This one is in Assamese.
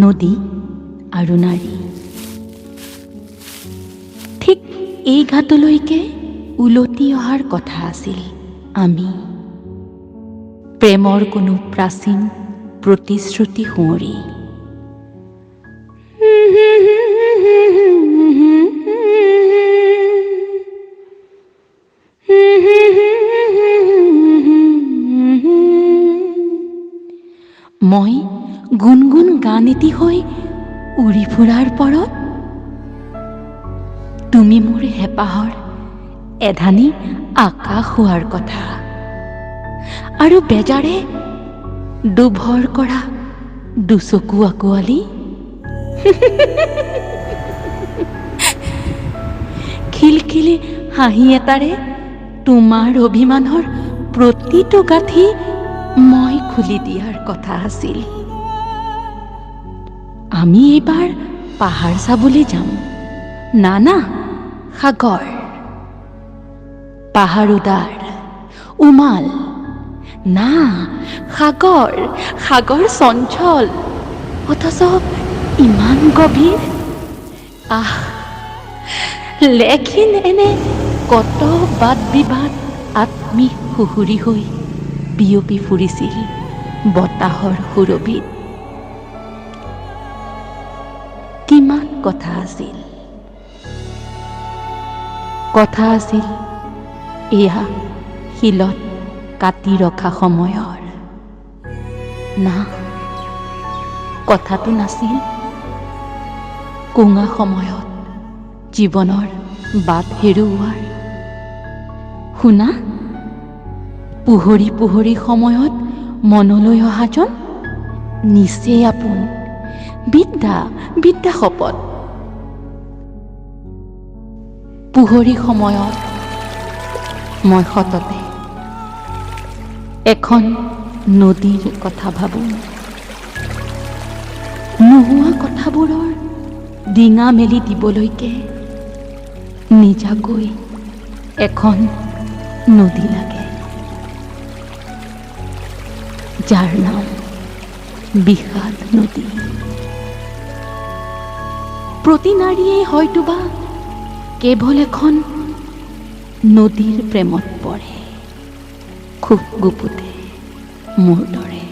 নদী আৰু নাৰী। ঠিক এই ঘাটলৈকে উলটি অহাৰ কথা আছিল আমি, প্ৰেমৰ কোনো প্ৰাচীন প্ৰতিশ্ৰুতি সুঁৱৰি। মই গুণগুণ গান এটি হৈ উৰি ফুৰাৰ পৰত তুমি মোৰ হেঁপাহৰ এধানি আকাশ হোৱাৰ কথা, আৰু বেজাৰে দুভৰ কৰা দুচকু আঁকোৱালি খিলখিলি হাঁহি এটাৰে তোমাৰ অভিমানৰ প্ৰতিটো গাঁঠি মই খুলি দিয়াৰ কথা আছিল। আমি এইবাৰ পাহাৰ চাবলৈ যাম, না সাগৰ। পাহাৰ উদাৰ উমাল, না সাগৰ, সাগৰ চঞ্চল অথচ ইমান গভীৰ। লেখীন এনে কত বাদ বিবাদ আত্মিক সুহুৰি হৈ বিয়পি ফুৰিছিল বতাহৰ সুৰভিত। কিমান কথা আছিল এয়া শিলত কাটি ৰখা সময়ৰ। না, কথাটো নাছিল কোঙা সময়ত জীৱনৰ বাট হেৰুওৱাৰ। শুনা, পোহৰি পোহৰি সময়ত মনলৈ অহাজন নিচেই আপোন বিদ্যা শপত। পোহৰি সময়ত মই সততে এখন নদীৰ কথা ভাবোঁ। নোহোৱা কথাবোৰৰ ডিঙা মেলি দিবলৈকে নিজাকৈ এখন নদী লাগে, যাৰ নাম বিষাদ নদী। প্ৰতি নাৰীয়েই হয়তোবা কেৱল এখন নদীৰ প্ৰেমত পৰে, খুব গুপুতে মোৰ দৰে।